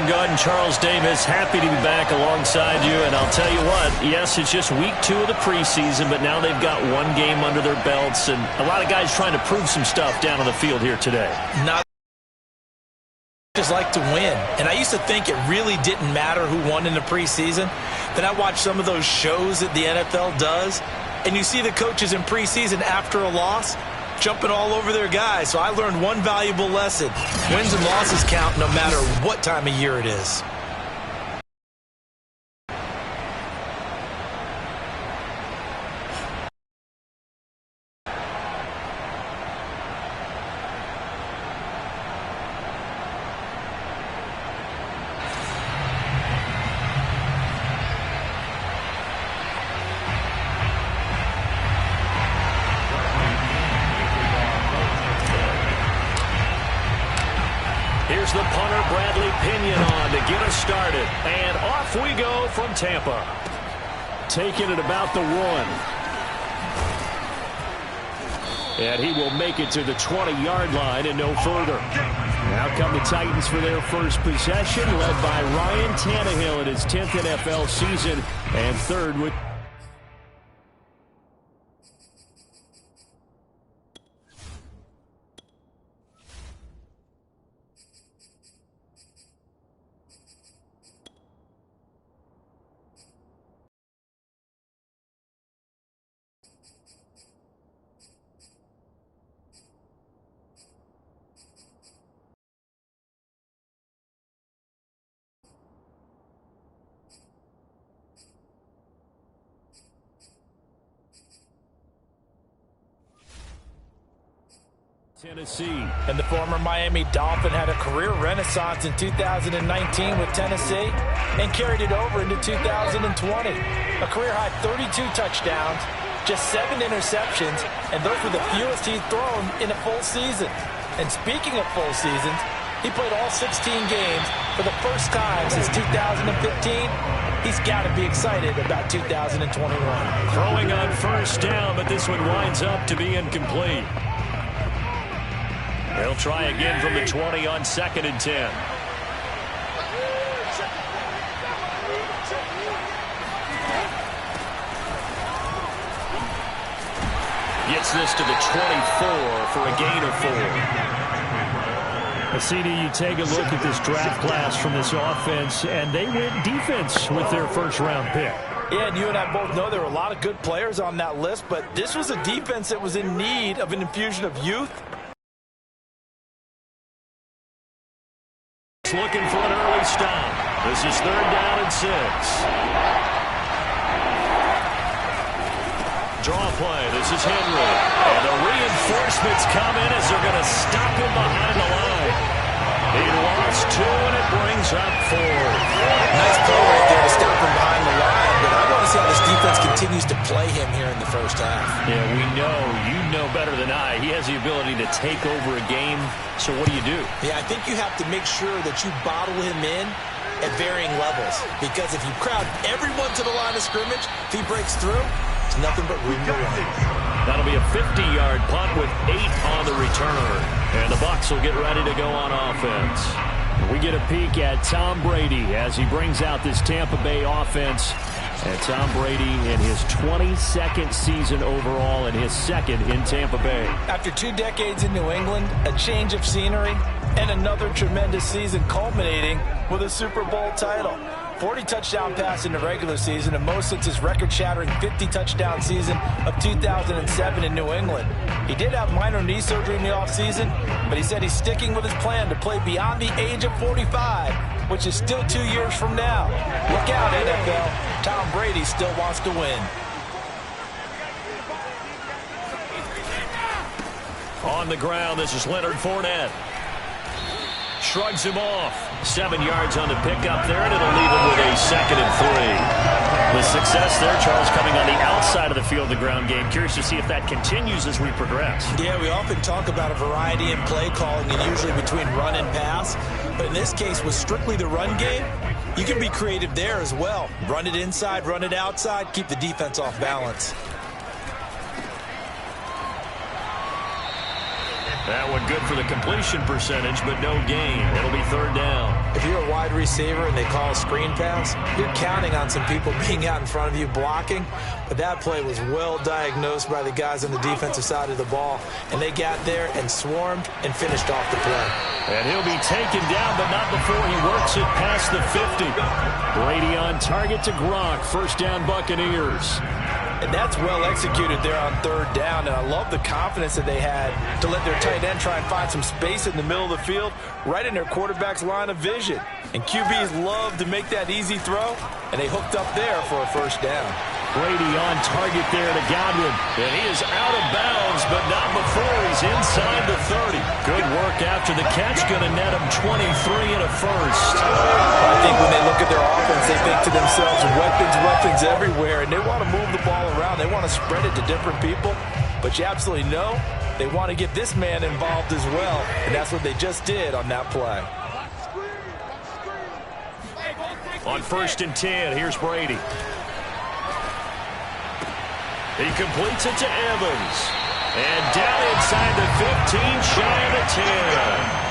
Ryan Gaudin, Charles Davis, happy to be back alongside you. And I'll tell you what, yes, it's just week 2 of the preseason, but now they've got one game under their belts. And a lot of guys trying to prove some stuff down on the field here today. Not just like to win. And I used to think it really didn't matter who won in the preseason. Then I watched some of those shows that the NFL does, and you see the coaches in preseason after a loss jumping all over their guys. So I learned one valuable lesson. Wins and losses count no matter what time of year it is. Here's the punter, Bradley Pinion, on to get us started. And off we go from Tampa. Taking it about the 1. And he will make it to the 20-yard line and no further. Now come the Titans for their first possession, led by Ryan Tannehill in his 10th NFL season and 3rd with... Tennessee. And the former Miami Dolphin had a career renaissance in 2019 with Tennessee and carried it over into 2020. A career-high 32 touchdowns, just 7 interceptions, and those were the fewest he'd thrown in a full season. And speaking of full seasons, he played all 16 games for the first time since 2015. He's got to be excited about 2021. Throwing on first down, but this one winds up to be incomplete. They'll try again from the 20 on 2nd and 10. Gets this to the 24 for a gain of 4. CD, you take a look at this draft class from this offense, and they went defense with their first-round pick. Yeah, and you and I both know there were a lot of good players on that list, but this was a defense that was in need of an infusion of youth. Looking for an early stop. This is 3rd down and 6. Draw play. This is Henry. And the reinforcements come in as they're going to stop him behind the line. He lost 2, and it brings up 4. Nice play right there to stop him behind the line, but I want to see how this defense continues to play him here in the first half. Yeah, we know. You know better than I. He has the ability to take over a game. So what do you do? Yeah, I think you have to make sure that you bottle him in at varying levels. Because if you crowd everyone to the line of scrimmage, if he breaks through, it's nothing but room to run. That'll be a 50-yard punt with 8 on the return. And the Bucs will get ready to go on offense. We get a peek at Tom Brady as he brings out this Tampa Bay offense. And Tom Brady in his 22nd season overall and his 2nd in Tampa Bay. After 2 decades in New England, a change of scenery, and another tremendous season culminating with a Super Bowl title. 40 touchdown pass in the regular season, and most since his record-shattering 50-touchdown season of 2007 in New England. He did have minor knee surgery in the offseason, but he said he's sticking with his plan to play beyond the age of 45, which is still 2 years from now. Look out, NFL. Tom Brady still wants to win. On the ground, this is Leonard Fournette. Shrugs him off. 7 yards on the pickup there, and it'll leave him with a 2nd and 3. The success there, Charles, coming on the outside of the field, the ground game. Curious to see if that continues as we progress. Yeah, we often talk about a variety in play calling, and usually between run and pass. But in this case, with strictly the run game, you can be creative there as well. Run it inside, run it outside, keep the defense off balance. That one good for the completion percentage, but no gain. It'll be third down. If you're a wide receiver and they call a screen pass, you're counting on some people being out in front of you blocking. But that play was well diagnosed by the guys on the defensive side of the ball. And they got there and swarmed and finished off the play. And he'll be taken down, but not before he works it past the 50. Brady on target to Gronk. First down, Buccaneers. And that's well executed there on third down. And I love the confidence that they had to let their tight end try and find some space in the middle of the field, right in their quarterback's line of vision. And QBs love to make that easy throw, and they hooked up there for a first down. Brady on target there to Godwin. And he is out of bounds, but not before he's inside the 30. Good work after the catch. Going to net him 23 and a first. I think when they look at their offense, they think to themselves, weapons everywhere, and they want to move the ball around. They want to spread it to different people. But you absolutely know they want to get this man involved as well, and that's what they just did on that play. On 1st and 10, here's Brady. He completes it to Evans. And down inside the 15, shy of the 10.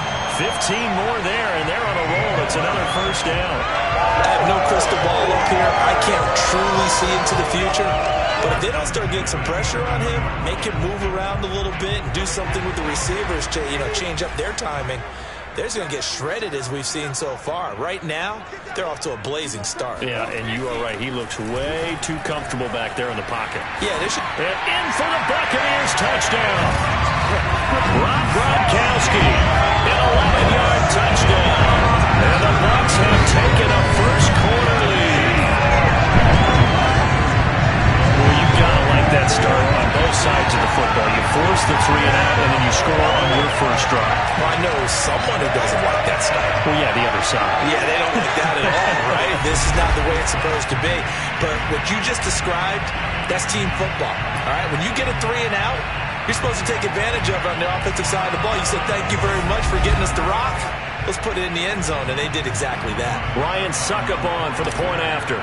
15 more there, and they're on a roll. It's another first down. I have no crystal ball up here. I can't truly see into the future. But if they don't start getting some pressure on him, make him move around a little bit and do something with the receivers to, change up their timing, they're just going to get shredded as we've seen so far. Right now, they're off to a blazing start. Yeah, and you are right. He looks way too comfortable back there in the pocket. Yeah, they should. And in for the Buccaneers touchdown. Rob Gronkowski, an 11-yard touchdown. And the Bucs have taken a first-quarter lead. Well, you got to like that start on both sides of the football. You force the 3 and out, and then you score on your first drive. Well, I know someone who doesn't like that start. Well, yeah, the other side. Yeah, they don't like that at all, right? This is not the way it's supposed to be. But what you just described, that's team football, all right? When you get a 3 and out, you're supposed to take advantage of it on the offensive side of the ball. You said, thank you very much for getting us the rock. Let's put it in the end zone, and they did exactly that. Ryan Succop for the point after.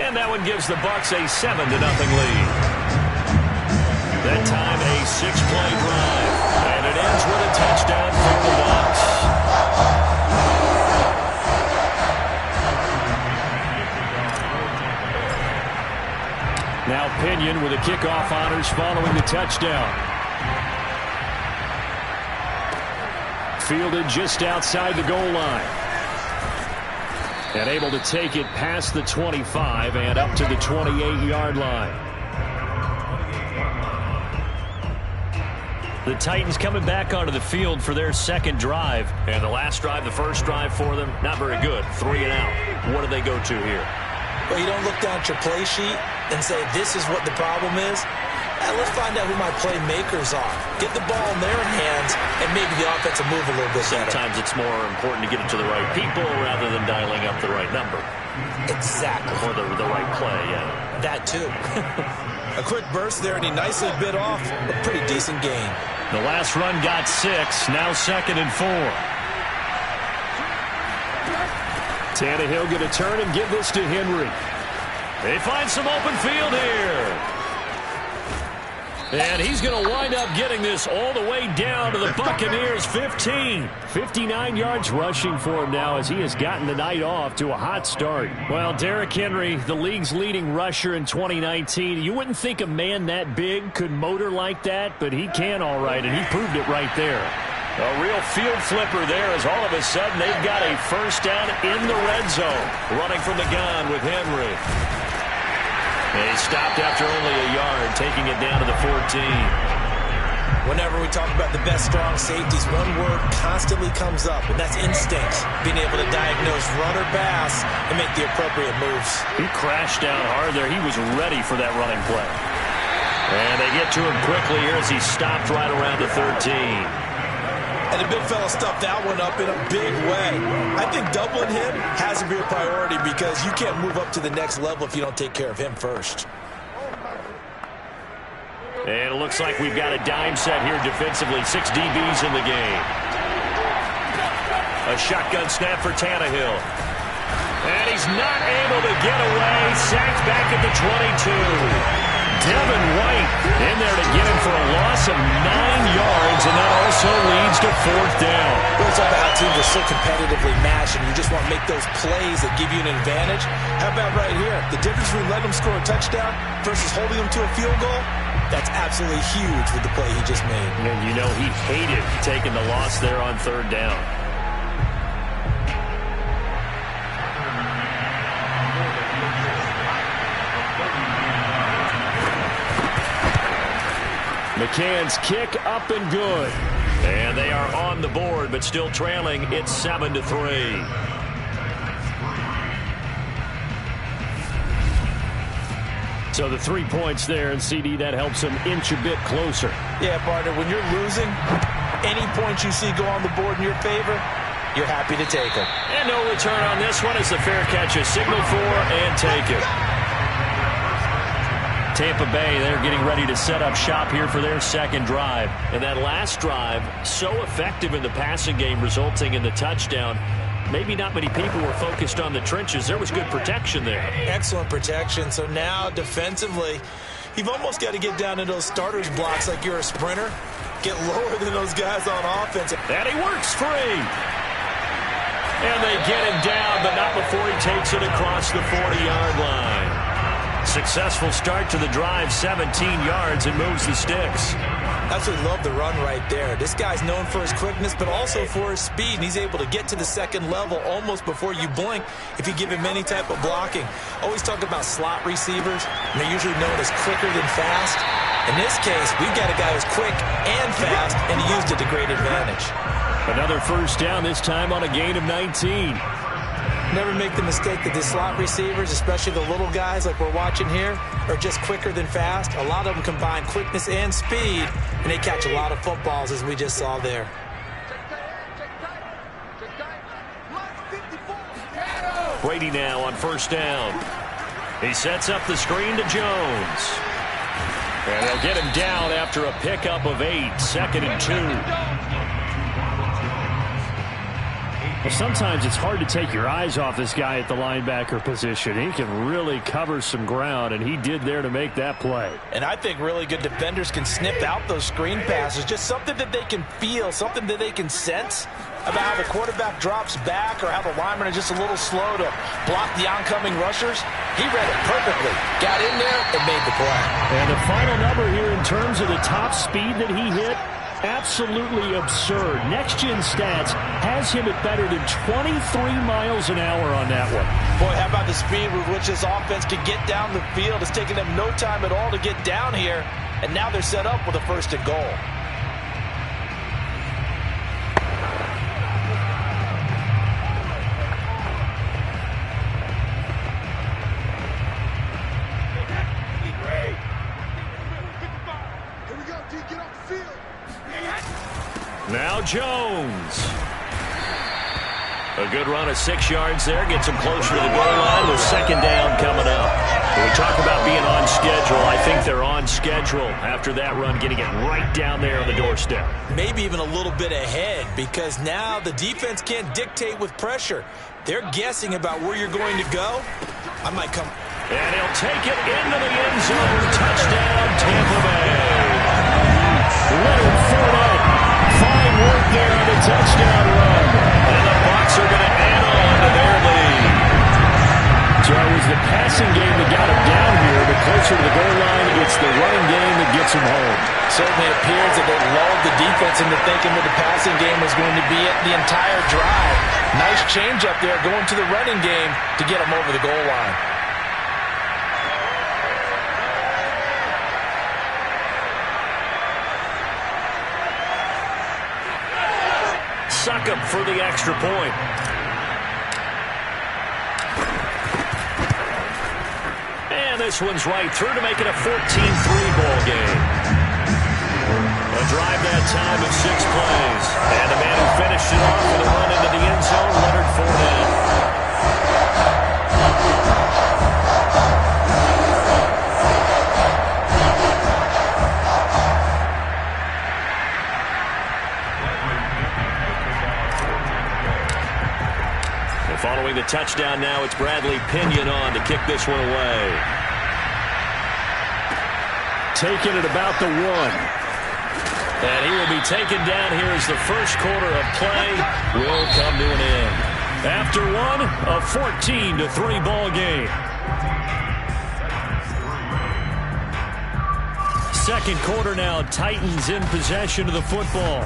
And that one gives the Bucs a 7-0 lead. That time a 6-play drive. And it ends with a touchdown for the Bucs. Now Pinion with the kickoff honors following the touchdown. Fielded just outside the goal line. And able to take it past the 25 and up to the 28-yard line. The Titans coming back onto the field for their second drive. And the last drive, the first drive for them, not very good. 3 and out. What do they go to here? Well, you don't look down at your play sheet and say, this is what the problem is. Let's find out who my playmakers are. Get the ball in their hands, and maybe the offense will move a little bit better. Sometimes it's more important to get it to the right people rather than dialing up the right number. Exactly. Or the right play, yeah. That too. A quick burst there, and he nicely bit off a pretty decent gain. The last run got 6, now 2nd and 4. Tannehill going to turn and give this to Henry. They find some open field here. And he's going to wind up getting this all the way down to the Buccaneers' 15. 59 yards rushing for him now as he has gotten the night off to a hot start. Well, Derrick Henry, the league's leading rusher in 2019. You wouldn't think a man that big could motor like that, but he can all right, and he proved it right there. A real field flipper there as all of a sudden they've got a first down in the red zone. Running from the gun with Henry. They stopped after only a yard, taking it down to the 14. Whenever we talk about the best strong safeties, one word constantly comes up, and that's instinct. Being able to diagnose run or pass and make the appropriate moves. He crashed down hard there. He was ready for that running play. And they get to him quickly here as he stopped right around the 13. And the big fella stuffed that one up in a big way. I think doubling him has to be a priority because you can't move up to the next level if you don't take care of him first. And it looks like we've got a dime set here defensively. 6 DBs in the game. A shotgun snap for Tannehill. And he's not able to get away. Sacked back at the 22. Devin White in there to get him for a loss of 9 yards, and that also leads to 4th down. It's all about how teams are so competitively matched, and you just want to make those plays that give you an advantage. How about right here? The difference between letting them score a touchdown versus holding them to a field goal, that's absolutely huge with the play he just made. And you know he hated taking the loss there on 3rd down. McCann's kick up and good. And they are on the board, but still trailing. It's 7-3. So the 3 points there, and CD, that helps them inch a bit closer. Yeah, partner, when you're losing, any points you see go on the board in your favor, you're happy to take them. And no return on this one as the fair catch is signaled for and taken. Tampa Bay, they're getting ready to set up shop here for their 2nd drive. And that last drive, so effective in the passing game, resulting in the touchdown. Maybe not many people were focused on the trenches. There was good protection there. Excellent protection. So now, defensively, you've almost got to get down to those starters blocks like you're a sprinter. Get lower than those guys on offense. And he works free. And they get him down, but not before he takes it across the 40-yard line. Successful start to the drive, 17 yards, and moves the sticks. Absolutely love the run right there. This guy's known for his quickness, but also for his speed, and he's able to get to the 2nd level almost before you blink if you give him any type of blocking. Always talk about slot receivers, and they're usually known as quicker than fast. In this case, we've got a guy who's quick and fast, and he used it to great advantage. Another 1st down, this time on a gain of 19. Never make the mistake that the slot receivers, especially the little guys like we're watching here, are just quicker than fast. A lot of them combine quickness and speed, and they catch a lot of footballs, as we just saw there. Brady now on 1st down. He sets up the screen to Jones. And they'll get him down after a pickup of 8, 2nd and 2. Well, sometimes it's hard to take your eyes off this guy at the linebacker position. He can really cover some ground, and he did there to make that play. And I think really good defenders can snip out those screen passes, just something that they can feel, something that they can sense about how the quarterback drops back or how the linemen are just a little slow to block the oncoming rushers. He read it perfectly, got in there, and made the play. And the final number here in terms of the top speed that he hit, absolutely absurd. Next Gen Stats has him at better than 23 miles an hour on that one. Boy, how about the speed with which this offense can get down the field? It's taken them no time at all to get down here, and now they're set up with a 1st and goal. Now Jones. A good run of 6 yards there. Gets him closer to the goal line with 2nd down coming up. When we talk about being on schedule, I think they're on schedule after that run, getting it right down there on the doorstep. Maybe even a little bit ahead, because now the defense can't dictate with pressure. They're guessing about where you're going to go. I might come. And he'll take it into the end zone. Touchdown, Tampa Bay. Leonard Fournette. Fine work there on the touchdown run. And the Bucs are going to add on to their lead. So it was the passing game that got him down here, but closer to the goal line, it's the running game that gets him home. Certainly appears that they lulled the defense into thinking that the passing game was going to be it the entire drive. Nice change up there going to the running game to get him over the goal line. Succop for the extra point. And this one's right through to make it a 14-3 ball game. A drive that time of 6 plays. And the man who finished it off with a run into the end zone, Leonard Fournette. Following the touchdown now, it's Bradley Pinion on to kick this one away. taken at about the 1. And he will be taken down here as the first quarter of play will come to an end. After one, a 14-3 ball game. Second quarter now, Titans in possession of the football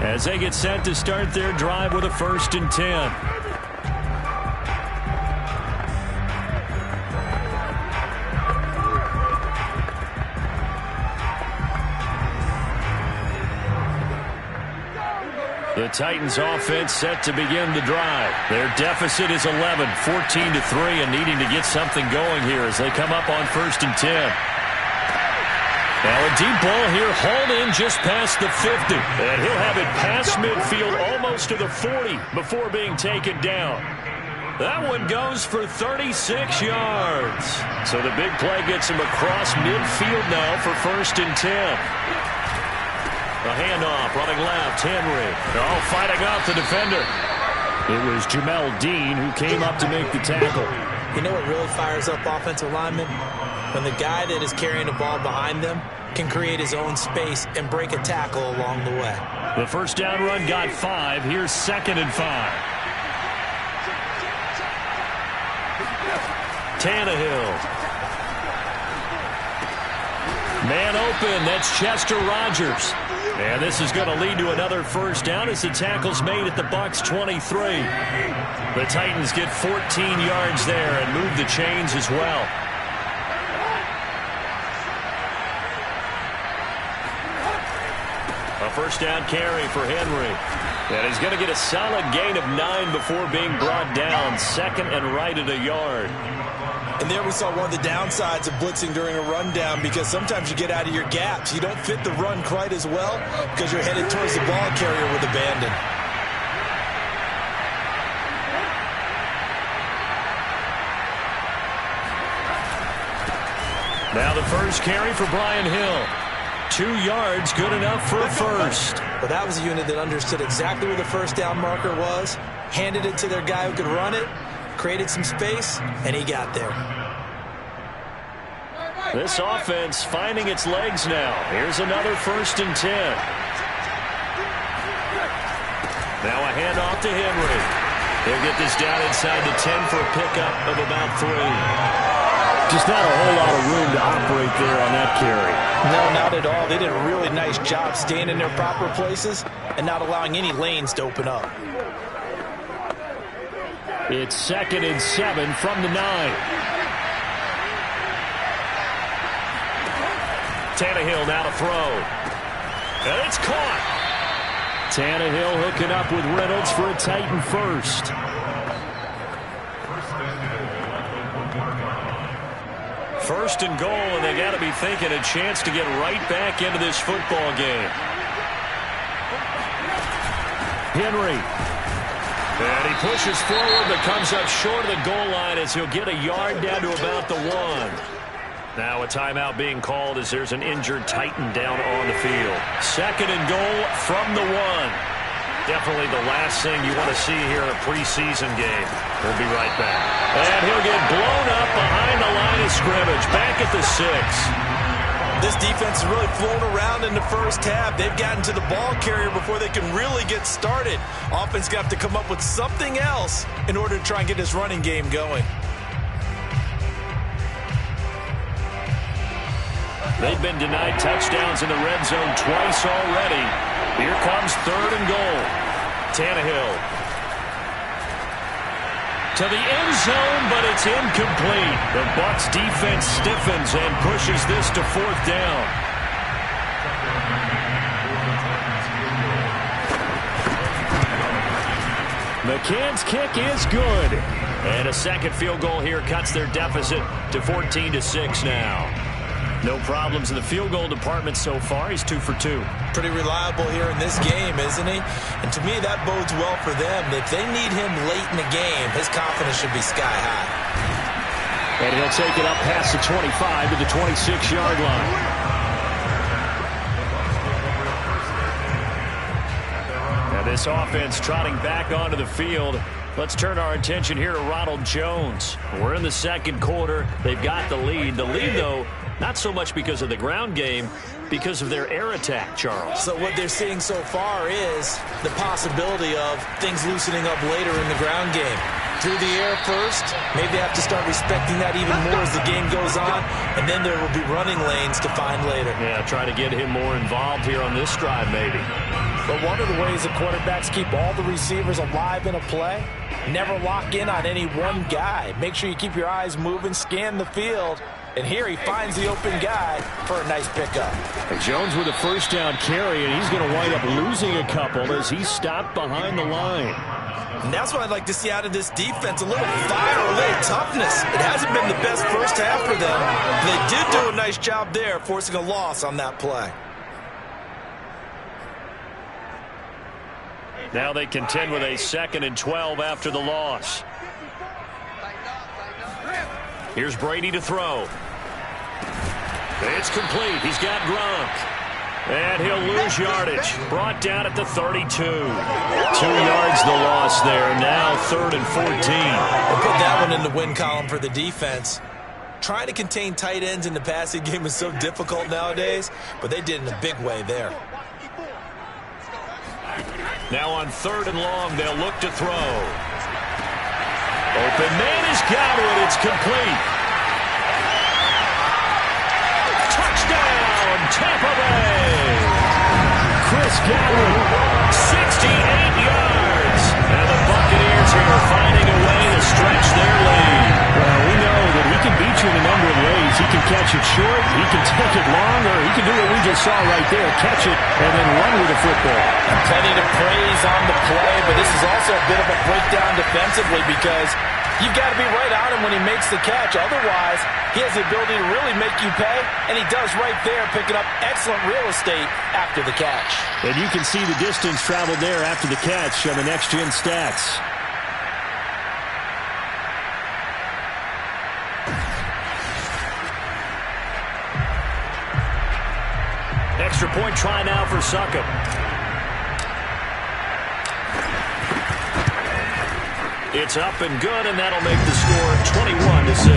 as they get set to start their drive with a 1st and 10. The Titans offense set to begin the drive. Their deficit is 11, 14-3, and needing to get something going here as they come up on 1st and 10. Now a deep ball here, hauled in just past the 50. And he'll have it past midfield almost to the 40 before being taken down. That one goes for 36 yards. So the big play gets him across midfield now for 1st and 10. A handoff, running left, Henry. Oh, fighting off the defender. It was Jamel Dean who came up to make the tackle. You know what really fires up offensive linemen? When the guy that is carrying the ball behind them can create his own space and break a tackle along the way. The first down run got 5. Here's 2nd and 5. Tannehill. Man open, that's Chester Rogers. And this is going to lead to another first down as the tackle's made at the Bucs 23. The Titans get 14 yards there and move the chains as well. A first down carry for Henry. And he's going to get a solid gain of 9 before being brought down. 2nd and right at a yard. And there we saw one of the downsides of blitzing during a rundown, because sometimes you get out of your gaps. You don't fit the run quite as well because you're headed towards the ball carrier with abandon. Now the first carry for Brian Hill. 2 yards, good enough for a first. Well, that was a unit that understood exactly where the first down marker was, handed it to their guy who could run it, created some space, and he got there. This offense finding its legs now. Here's another 1st and 10. Now a handoff to Henry. He'll get this down inside the 10 for a pickup of about 3. Just not a whole lot of room to operate there on that carry. No, not at all. They did a really nice job staying in their proper places and not allowing any lanes to open up. It's 2nd and 7 from the 9. Tannehill now to throw. And it's caught. Tannehill hooking up with Reynolds for a Titan first. First and goal, and they got to be thinking a chance to get right back into this football game. Henry. And he pushes forward, but comes up short of the goal line as he'll get a yard down to about the 1. Now a timeout being called as there's an injured Titan down on the field. 2nd and goal from the 1. Definitely the last thing you want to see here in a preseason game. We'll be right back. And he'll get blown up behind the line of scrimmage, back at the 6. This defense has really flown around in the first half. They've gotten to the ball carrier before they can really get started. Offense got to come up with something else in order to try and get this running game going. They've been denied touchdowns in the red zone twice already. Here comes 3rd and goal. Tannehill to the end zone, but it's incomplete. The Bucs defense stiffens and pushes this to 4th down. McCann's kick is good. And a second field goal here cuts their deficit to 14-6 now. No problems in the field goal department so far. He's 2 for 2. Pretty reliable here in this game, isn't he? And to me, that bodes well for them. If they need him late in the game, his confidence should be sky high. And he'll take it up past the 25 to the 26-yard line. Now this offense trotting back onto the field. Let's turn our attention here to Ronald Jones. We're in the second quarter. They've got the lead. The lead, though, Not so much because of the ground game, because of their air attack, Charles. So what they're seeing so far is the possibility of things loosening up later in the ground game. Through the air first, maybe they have to start respecting that even more as the game goes on, and then there will be running lanes to find later. Yeah, try to get him more involved here on this drive, maybe. But one of the ways the quarterbacks keep all the receivers alive in a play, never lock in on any one guy. Make sure you keep your eyes moving, scan the field, and here he finds the open guy for a nice pickup. And Jones with a first down carry, and he's going to wind up losing a couple as he stopped behind the line. And that's what I'd like to see out of this defense, a little fire, a little toughness. It hasn't been the best first half for them. They did do a nice job there, forcing a loss on that play. Now they contend with a 2nd and 12 after the loss. Here's Brady to throw. It's complete. He's got Gronk. And he'll lose yardage. Brought down at the 32. 2 yards the loss there. Now 3rd and 14. We'll put that one in the win column for the defense. Trying to contain tight ends in the passing game is so difficult nowadays, but they did in a big way there. Now on 3rd and long, they'll look to throw. Open man has got it. It's complete. Touchdown, Tampa Bay. Chris Godwin, 68 yards. And the Buccaneers here are finding a way to stretch their lead. Well, we know that he can beat you in a number of ways. He can catch it short, he can take it long, or he can do what we just saw right there, catch it and then run with the football. Plenty to praise on the play, but this is also a bit of a breakdown defensively because you've got to be right on him when he makes the catch. Otherwise, he has the ability to really make you pay, and he does right there, picking up excellent real estate after the catch. And you can see the distance traveled there after the catch on the next-gen stats. Extra point try now for Succop. It's up and good, and that'll make the score 21-6.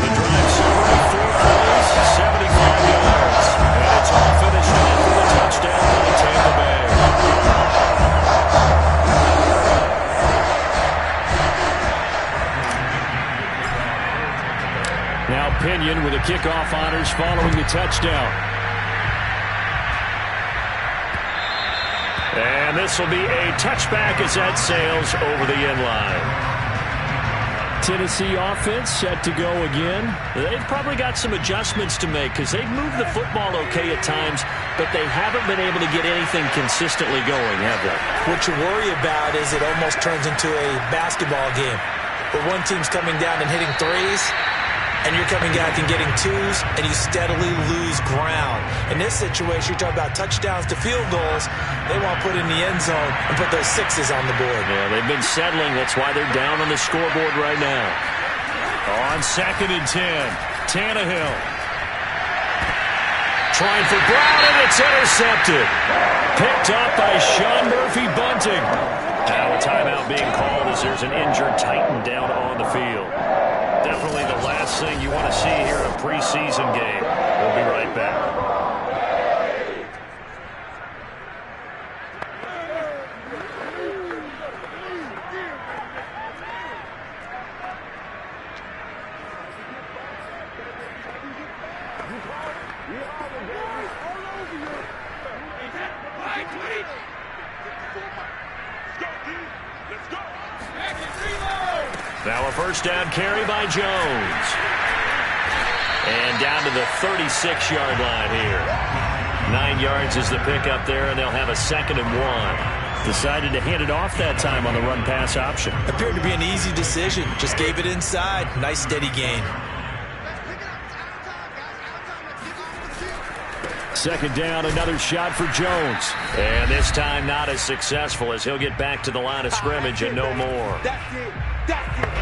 The drive summary, 4 plays, 75 yards. And it's all finished off with a touchdown by Tampa Bay. Now Pinion with the kickoff honors following the touchdown. And this will be a touchback as that sails over the end line. Tennessee offense set to go again. They've probably got some adjustments to make because they've moved the football okay at times, but they haven't been able to get anything consistently going, have they? What you worry about is it almost turns into a basketball game where one team's coming down and hitting threes, and you're coming back and getting twos, and you steadily lose ground. In this situation, you're talking about touchdowns to field goals. They want to put in the end zone and put those sixes on the board. Yeah, they've been settling. That's why they're down on the scoreboard right now. On 2nd and 10, Tannehill. Trying for Brown, and it's intercepted. Picked up by Sean Murphy-Bunting. Now a timeout being called as there's an injured Titan down on the field. Definitely the last thing you want to see here in a preseason game. We'll be right back. Now a first down carry by Jones. And down to the 36-yard line here. 9 yards is the pickup there, and they'll have a 2nd and 1. Decided to hand it off that time on the run-pass option. Appeared to be an easy decision. Just gave it inside. Nice steady gain. 2nd down, another shot for Jones. And this time not as successful as he'll get back to the line of scrimmage and no more. That's it. That's it.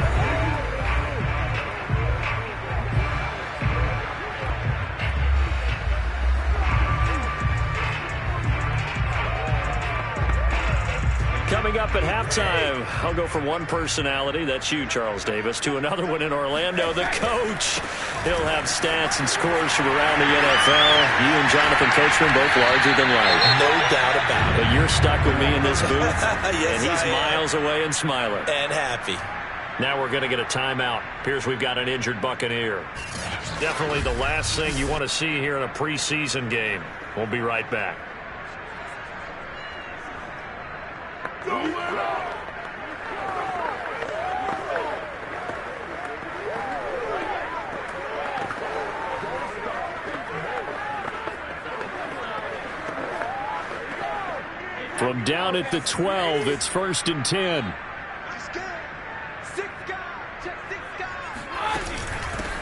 Coming up at halftime, I'll go from one personality, that's you, Charles Davis, to another one in Orlando, the coach. He'll have stats and scores from around the NFL. You and Jonathan Coachman both larger than life. No doubt about it. But you're stuck with me in this booth, yes, and he's miles away and smiling. And happy. Now we're going to get a timeout. Appears we've got an injured Buccaneer. Definitely the last thing you want to see here in a preseason game. We'll be right back. From down at the 12, it's 1st and 10.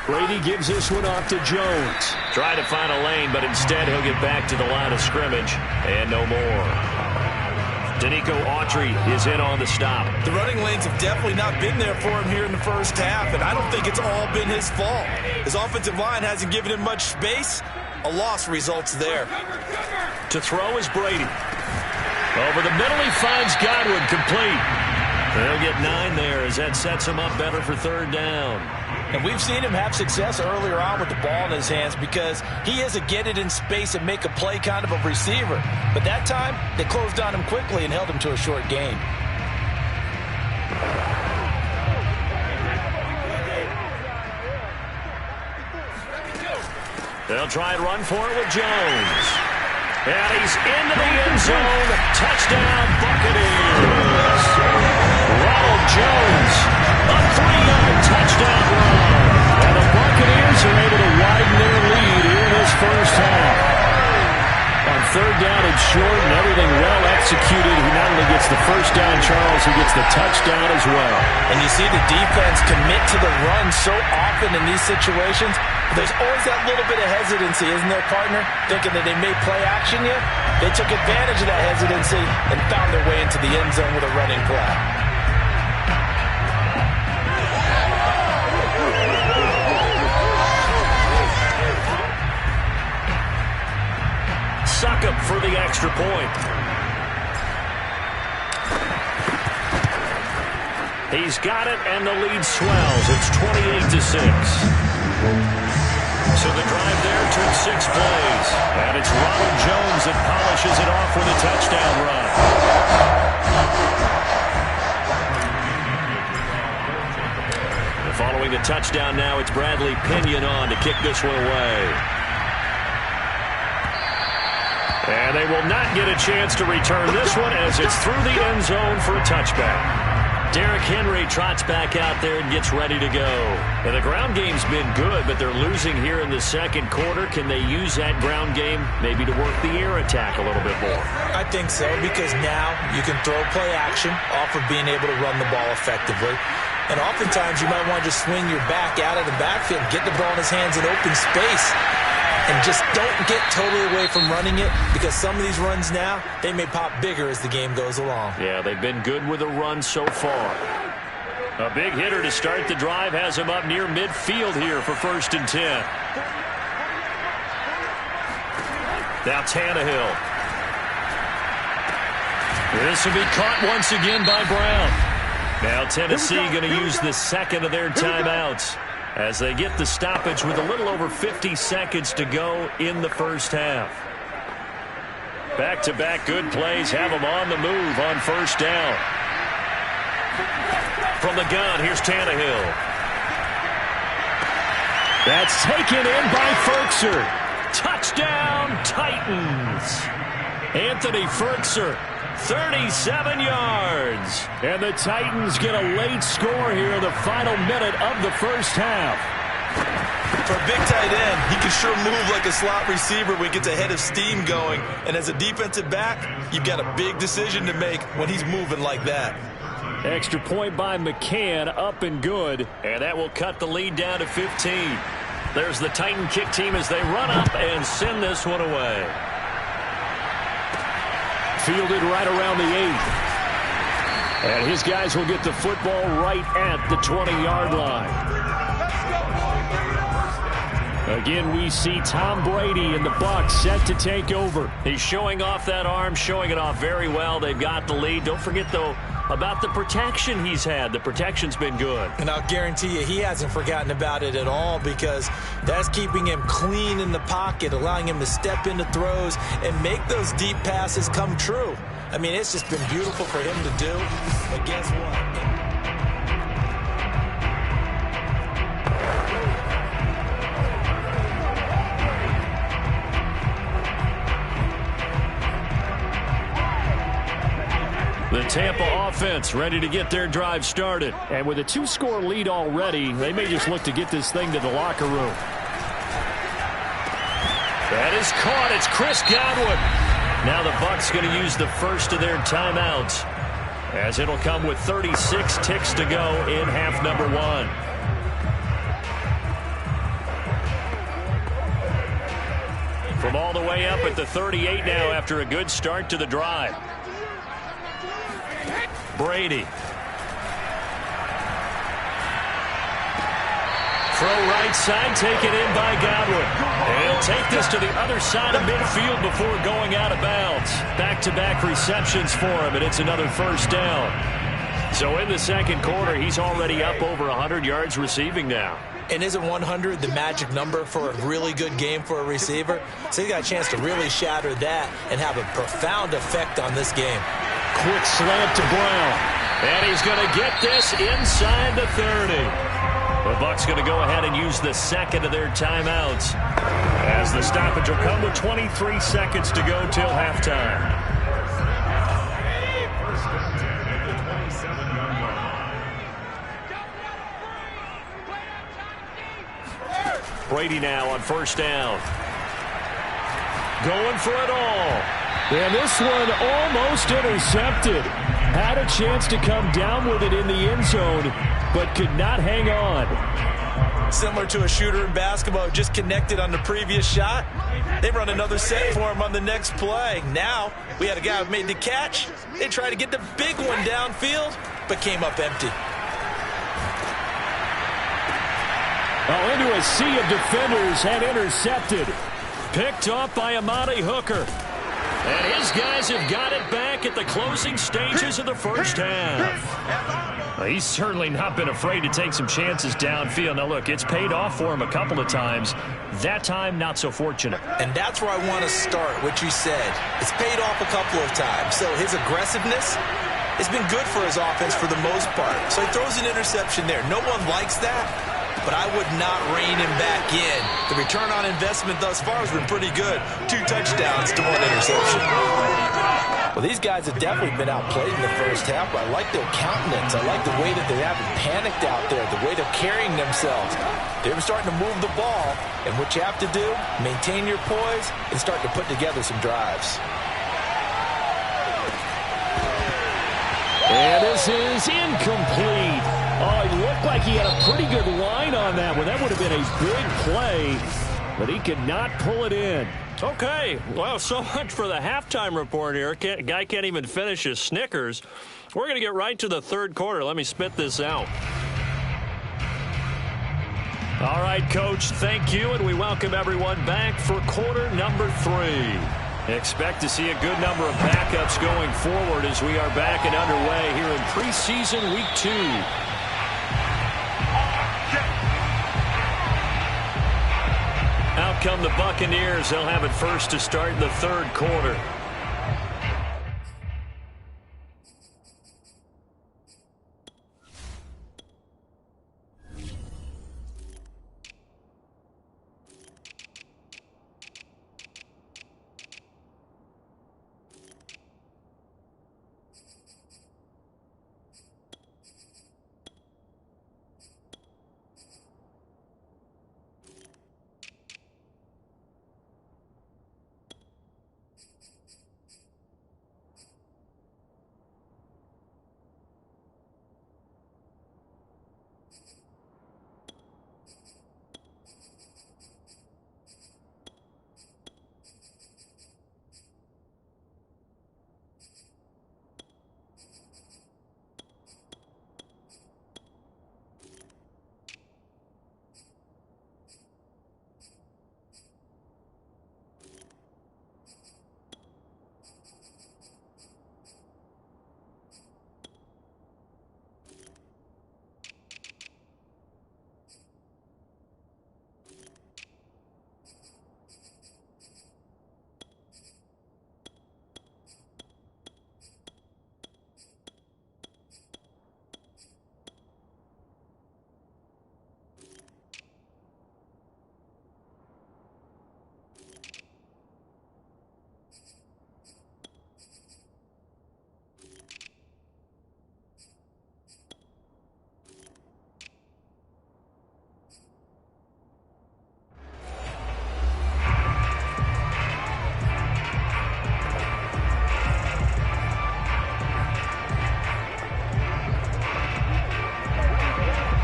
Brady gives this one off to Jones. Try to find a lane, but instead he'll get back to the line of scrimmage. And no more. Danico Autry is in on the stop. The running lanes have definitely not been there for him here in the first half, and I don't think it's all been his fault. His offensive line hasn't given him much space. A loss results there. To throw is Brady. Over the middle, he finds Godwin, complete. They'll get 9 there as that sets him up better for 3rd down. And we've seen him have success earlier on with the ball in his hands because he is a get it in space and make a play kind of a receiver. But that time, they closed on him quickly and held him to a short gain. They'll try and run for it with Jones. And he's into the end zone. Touchdown, Buccaneers. Ronald Jones, a 3-yard touchdown run. And the Buccaneers are able to widen their lead here in this first half. On 3rd down and short and everything well executed, he not only gets the first down, Charles, he gets the touchdown as well. And you see the defense commit to the run so often in these situations. There's always that little bit of hesitancy, isn't there, partner? Thinking that they may play action you. They took advantage of that hesitancy and found their way into the end zone with a running play. Succop for the extra point. He's got it, and the lead swells. It's 28-6. So the drive there took 6 plays. And it's Ronald Jones that polishes it off with a touchdown run. And following the touchdown now, it's Bradley Pinion on to kick this one away. And they will not get a chance to return this one as it's through the end zone for a touchback. Derrick Henry trots back out there and gets ready to go. And the ground game's been good, but they're losing here in the second quarter. Can they use that ground game maybe to work the air attack a little bit more? I think so, because now you can throw play action off of being able to run the ball effectively. And oftentimes you might want to just swing your back out of the backfield, get the ball in his hands in open space, and just don't get totally away from running it, because some of these runs now, they may pop bigger as the game goes along. Yeah, they've been good with a run so far. A big hitter to start the drive has him up near midfield here for 1st and 10. Now Tannehill. This will be caught once again by Brown. Now Tennessee going to use the second of their timeouts as they get the stoppage with a little over 50 seconds to go in the first half. Back-to-back good plays have them on the move on 1st down. From the gun, here's Tannehill. That's taken in by Firkser. Touchdown, Titans. Anthony Firkser, 37 yards. And the Titans get a late score here in the final minute of the first half. For a big tight end, he can sure move like a slot receiver when he gets a head of steam going. And as a defensive back, you've got a big decision to make when he's moving like that. Extra point by McCann, up and good. And that will cut the lead down to 15. There's the Titan kick team as they run up and send this one away. Fielded right around the 8. And his guys will get the football right at the 20-yard line. Again, we see Tom Brady and the Bucs set to take over. He's showing off that arm, showing it off very well. They've got the lead. Don't forget, though, about the protection he's had. The protection's been good. And I'll guarantee you he hasn't forgotten about it at all, because that's keeping him clean in the pocket, allowing him to step into throws and make those deep passes come true. I mean, it's just been beautiful for him to do. But guess what? The Tampa offense ready to get their drive started. And with a 2-score lead already, they may just look to get this thing to the locker room. That is caught. It's Chris Godwin. Now the Bucs going to use the first of their timeouts, as it'll come with 36 ticks to go in half number 1. From all the way up at the 38 now after a good start to the drive. Brady. Throw right side, taken in by Godwin. And he'll take this to the other side of midfield before going out of bounds. Back-to-back receptions for him, and it's another first down. So in the second quarter, he's already up over 100 yards receiving now. And isn't 100 the magic number for a really good game for a receiver? So he got a chance to really shatter that and have a profound effect on this game. Quick slant to Brown. And he's going to get this inside the 30. The Bucs going to go ahead and use the second of their timeouts, as the stoppage will come with 23 seconds to go till halftime. Brady now on first down. Going for it all. And this one almost intercepted. Had a chance to come down with it in the end zone, but could not hang on. Similar to a shooter in basketball who just connected on the previous shot. They run another set for him on the next play. Now, we had a guy who made the catch. They tried to get the big one downfield, but came up empty. Oh, into a sea of defenders and intercepted. Picked off by Amani Hooker. And his guys have got it back at the closing stages of the first half. Well, he's certainly not been afraid to take some chances downfield. Now, look, it's paid off for him a couple of times. That time, not so fortunate. And that's where I want to start, what you said. It's paid off a couple of times. So his aggressiveness has been good for his offense for the most part. So he throws an interception there. No one likes that, but I would not rein him back in. The return on investment thus far has been pretty good. 2 touchdowns to 1 interception. Well, these guys have definitely been outplayed in the first half, but I like their countenance. I like the way that they haven't panicked out there, the way they're carrying themselves. They're starting to move the ball, and what you have to do, maintain your poise and start to put together some drives. And this is incomplete. Oh, it looked like he had a pretty good line on that one. That would have been a big play, but he could not pull it in. Okay, well, so much for the halftime report here. Guy can't even finish his Snickers. We're going to get right to the third quarter. Let me spit this out. All right, Coach, thank you, and we welcome everyone back for quarter number 3. Expect to see a good number of backups going forward as we are back and underway here in preseason week 2. Out come the Buccaneers. They'll have it first to start the third quarter.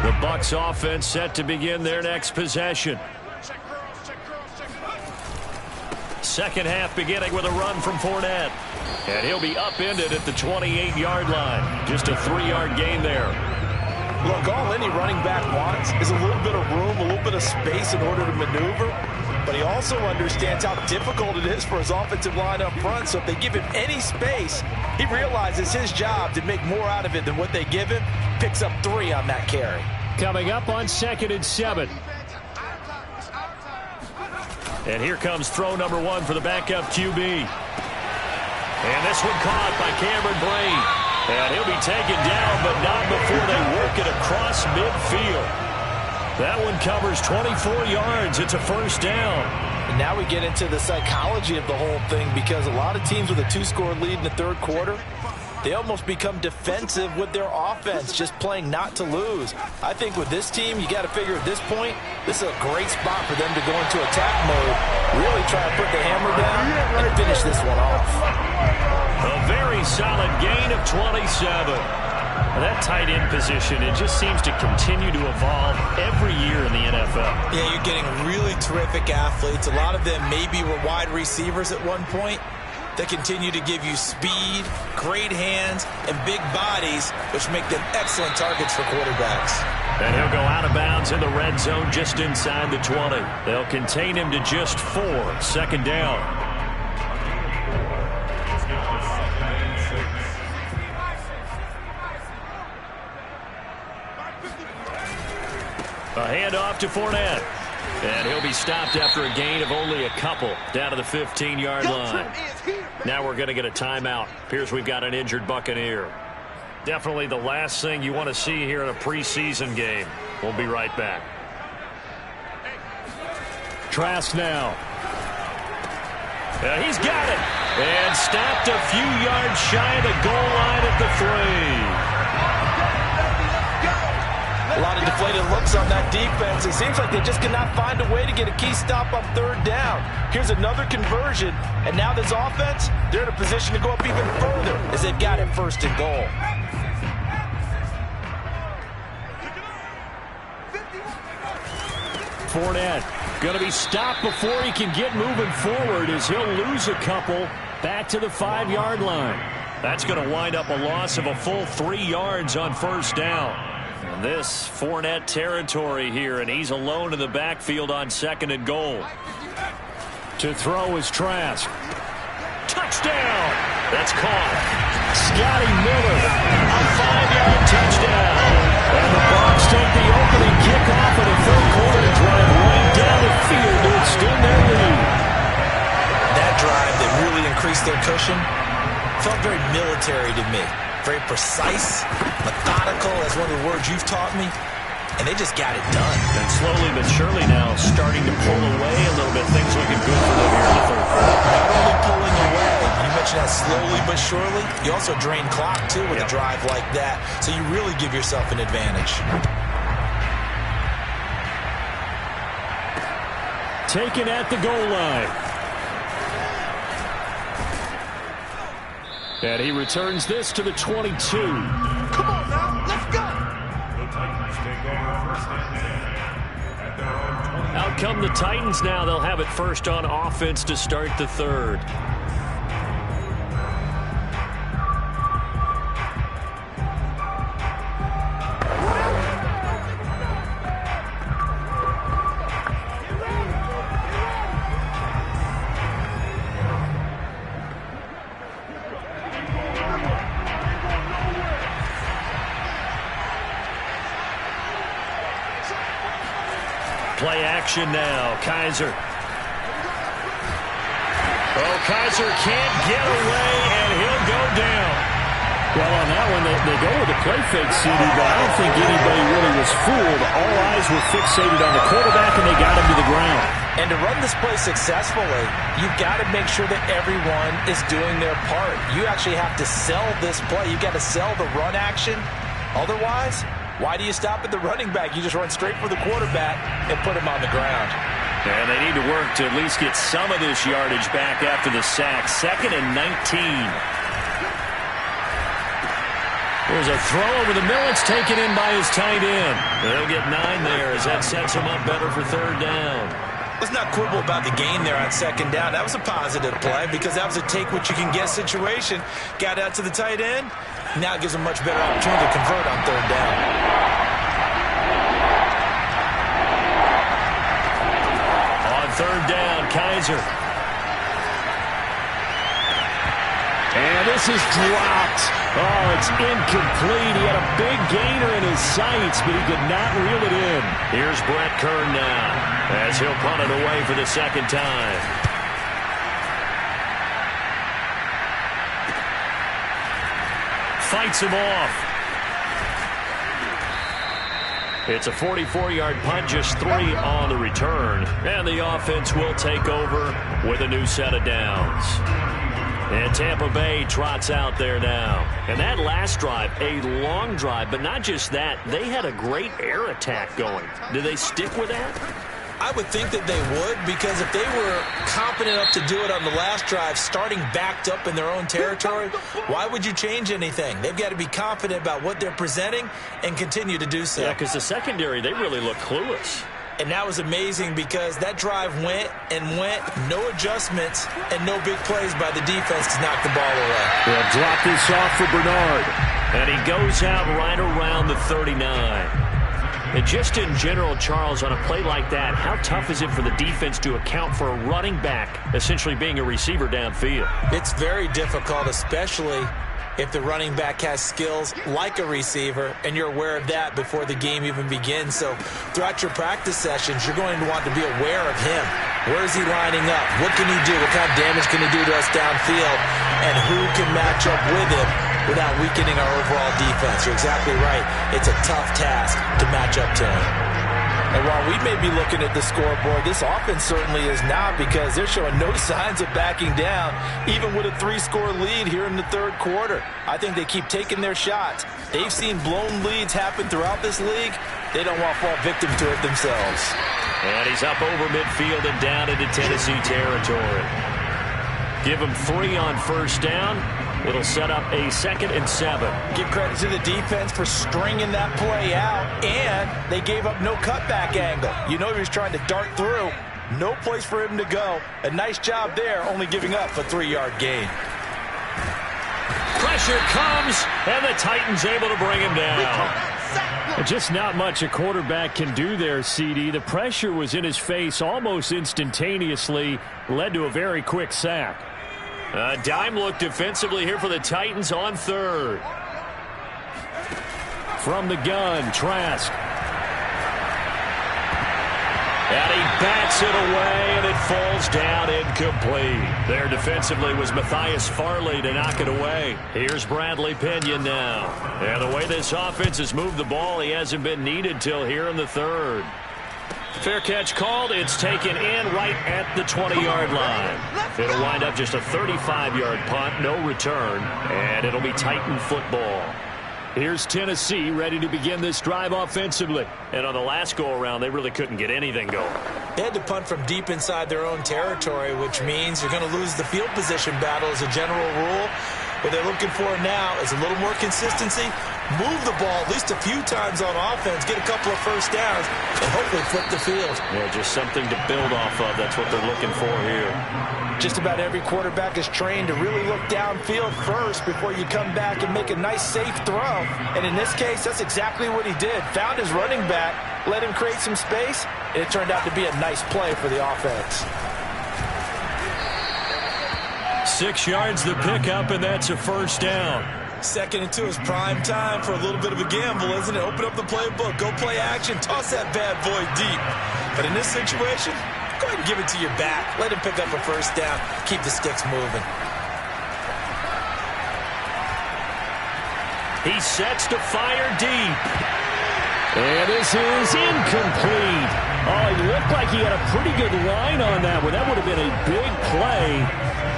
The Bucs offense set to begin their next possession. Second half beginning with a run from Fournette. And he'll be upended at the 28-yard line. Just a 3-yard gain there. Look, all any running back wants is a little bit of room, a little bit of space in order to maneuver. But he also understands how difficult it is for his offensive line up front. So if they give him any space, he realizes his job to make more out of it than what they give him. Picks up 3 on that carry. Coming up on 2nd and 7. And here comes throw number 1 for the backup QB. And this one caught by Cameron Brate. And he'll be taken down, but not before they work it across midfield. That one covers 24 yards. It's a first down. And now we get into the psychology of the whole thing, because a lot of teams with a 2-score lead in the third quarter, they almost become defensive with their offense, just playing not to lose. I think with this team, you got to figure at this point, this is a great spot for them to go into attack mode, really try to put the hammer down and finish this one off. A very solid gain of 27. That tight end position, it just seems to continue to evolve every year in the NFL. Yeah, you're getting really terrific athletes. A lot of them maybe were wide receivers at one point. They continue to give you speed, great hands, and big bodies, which make them excellent targets for quarterbacks. And he'll go out of bounds in the red zone just inside the 20. They'll contain him to just 4. Second down. A handoff to Fournette. And he'll be stopped after a gain of only a couple down to the 15-yard line. Now we're going to get a timeout. Appears we've got an injured Buccaneer. Definitely the last thing you want to see here in a preseason game. We'll be right back. Trask now. He's got it. And stopped a few yards shy of the goal line at the 3. A lot of deflated looks on that defense. It seems like they just cannot find a way to get a key stop on third down. Here's another conversion, and now this offense, they're in a position to go up even further as they've got it 1st and goal. Fournette going to be stopped before he can get moving forward as he'll lose a couple back to the 5-yard line. That's going to wind up a loss of a full 3 yards on 1st down. This Fournette territory here, and he's alone in the backfield on 2nd and goal. To throw is Trask. Touchdown! That's caught. Scotty Miller, a 5-yard touchdown. And the Bucs take the opening kickoff of the third quarter to drive right down the field to extend their lead. That drive that really increased their cushion felt very military to me. Very precise, methodical, that's one of the words you've taught me, and they just got it done. And slowly but surely now starting to pull away a little bit. Things looking good for them here in the third quarter. Not only pulling away, you mentioned that slowly but surely, you also drain clock too with a drive like that, so you really give yourself an advantage. Taken at the goal line. And he returns this to the 22. Come on now, let's go. Out come the Titans now. They'll have it first on offense to start the third. Play action now. Kaiser. Oh, Kaiser can't get away, and he'll go down. Well, on that one, they go with a play fake, CD, but I don't think anybody really was fooled. All eyes were fixated on the quarterback, and they got him to the ground. And to run this play successfully, you've got to make sure that everyone is doing their part. You actually have to sell this play. You've got to sell the run action. Otherwise, why do you stop at the running back? You just run straight for the quarterback and put him on the ground. And they need to work to at least get some of this yardage back after the sack. 2nd and 19. Here's a throw over the middle. It's taken in by his tight end. They'll get 9 there as that sets him up better for 3rd down. Let's not quibble about the gain there on 2nd down. That was a positive play because that was a take-what-you-can-get situation. Got out to the tight end. Now it gives him much better opportunity to convert on 3rd down. On 3rd down, Kizer. And this is dropped. Oh, it's incomplete. He had a big gainer in his sights, but he could not reel it in. Here's Brett Kern now as he'll punt it away for the 2nd time. Fights him off. It's a 44-yard punt, just 3 on the return. And the offense will take over with a new set of downs. And Tampa Bay trots out there now. And that last drive, a long drive, but not just that. They had a great air attack going. Do they stick with that? I would think that they would, because if they were competent enough to do it on the last drive, starting backed up in their own territory, why would you change anything? They've got to be confident about what they're presenting and continue to do so. Yeah, because the secondary, they really look clueless. And that was amazing because that drive went and went, no adjustments, and no big plays by the defense to knock the ball away. They'll drop this off for Bernard. And he goes out right around the 39. And just in general, Charles, on a play like that, how tough is it for the defense to account for a running back essentially being a receiver downfield? It's very difficult, especially if the running back has skills like a receiver, and you're aware of that before the game even begins. So throughout your practice sessions, you're going to want to be aware of him. Where is he lining up? What can he do? What kind of damage can he do to us downfield? And who can match up with him without weakening our overall defense? You're exactly right. It's a tough task to match up to him. And while we may be looking at the scoreboard, this offense certainly is not, because they're showing no signs of backing down, even with a 3-score lead here in the 3rd quarter. I think they keep taking their shots. They've seen blown leads happen throughout this league. They don't want to fall victim to it themselves. And he's up over midfield and down into Tennessee territory. Give him 3 on 1st down. It'll set up a 2nd and 7. Give credit to the defense for stringing that play out, and they gave up no cutback angle. You know he was trying to dart through. No place for him to go. A nice job there, only giving up a 3-yard gain. Pressure comes, and the Titans able to bring him down. Just not much a quarterback can do there, CD. The pressure was in his face almost instantaneously, led to a very quick sack. A dime look defensively here for the Titans on 3rd. From the gun, Trask. And he bats it away, and it falls down incomplete. There defensively was Matthias Farley to knock it away. Here's Bradley Pinion now. And the way this offense has moved the ball, he hasn't been needed till here in the 3rd. Fair catch called. It's taken in right at the 20-yard line. It'll wind up just a 35-yard punt, no return, and it'll be Titan football. Here's Tennessee ready to begin this drive offensively. And on the last go-around, they really couldn't get anything going. They had to punt from deep inside their own territory, which means you're going to lose the field position battle as a general rule. What they're looking for now is a little more consistency, move the ball at least a few times on offense, get a couple of 1st downs, and hopefully flip the field. Yeah, just something to build off of. That's what they're looking for here. Just about every quarterback is trained to really look downfield first before you come back and make a nice, safe throw. And in this case, that's exactly what he did. Found his running back, let him create some space, and it turned out to be a nice play for the offense. 6 yards the pickup, and that's a 1st down. 2nd and 2 is prime time for a little bit of a gamble, isn't it? Open up the playbook, go play action, toss that bad boy deep. But in this situation, go ahead and give it to your back. Let him pick up a 1st down. Keep the sticks moving. He sets to fire deep. And this is incomplete. Oh, he looked like he had a pretty good line on that one. That would have been a big play,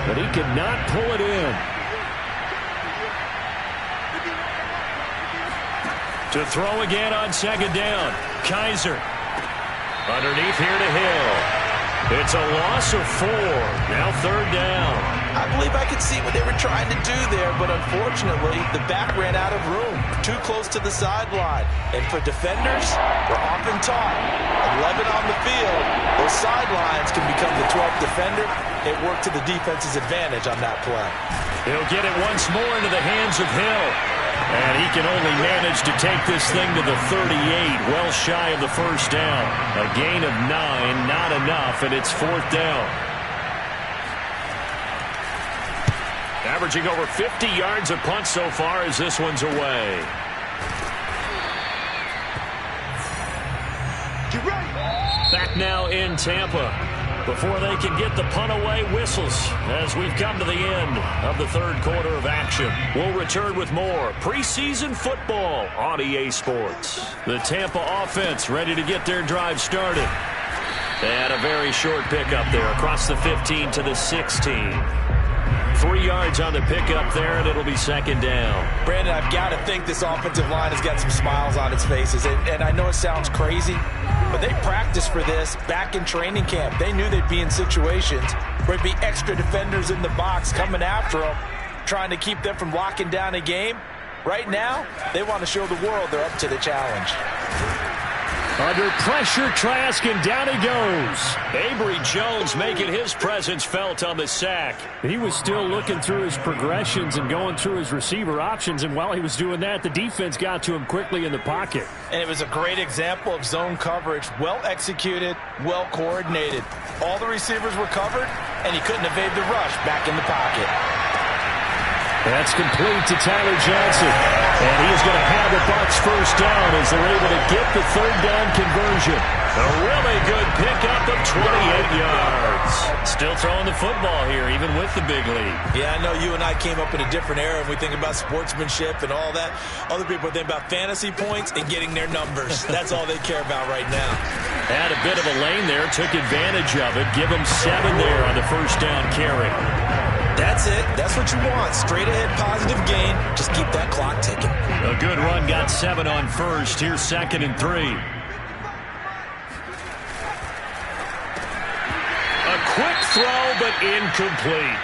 but he could not pull it in. To throw again on 2nd down. Kizer. Underneath here to Hill. It's a loss of 4. Now 3rd down. I believe I could see what they were trying to do there, but unfortunately, the back ran out of room, too close to the sideline. And for defenders, we're often taught, 11 on the field, those sidelines can become the 12th defender. It worked to the defense's advantage on that play. He'll get it once more into the hands of Hill. And he can only manage to take this thing to the 38, well shy of the 1st down. A gain of 9, not enough, and it's 4th down. Averaging over 50 yards a punt so far as this one's away. Back now in Tampa. Before they can get the punt away, whistles as we've come to the end of the 3rd quarter of action. We'll return with more preseason football on EA Sports. The Tampa offense ready to get their drive started. They had a very short pickup there across the 15 to the 16. 3 yards on the pickup there, and it'll be 2nd down. Brandon, I've got to think this offensive line has got some smiles on its faces. And I know it sounds crazy, but they practiced for this back in training camp. They knew they'd be in situations where there'd be extra defenders in the box coming after them, trying to keep them from locking down a game. Right now, they want to show the world they're up to the challenge. Under pressure, Trask, and down he goes. Avery Jones making his presence felt on the sack. He was still looking through his progressions and going through his receiver options, and while he was doing that, the defense got to him quickly in the pocket. And it was a great example of zone coverage. Well executed, well coordinated. All the receivers were covered, and he couldn't evade the rush back in the pocket. That's complete to Tyler Johnson. And he is going to have the Bucs 1st down as they're able to get the 3rd down conversion. A really good pickup of 28 yards. Still throwing the football here, even with the big lead. Yeah, I know you and I came up in a different era, and we think about sportsmanship and all that. Other people think about fantasy points and getting their numbers. That's all they care about right now. Had a bit of a lane there, took advantage of it. Give him 7 there on the 1st down carry. That's it. That's what you want. Straight ahead, positive gain. Just keep that clock ticking. A good run, got 7 on 1st. Here's 2nd and 3. A quick throw, but incomplete.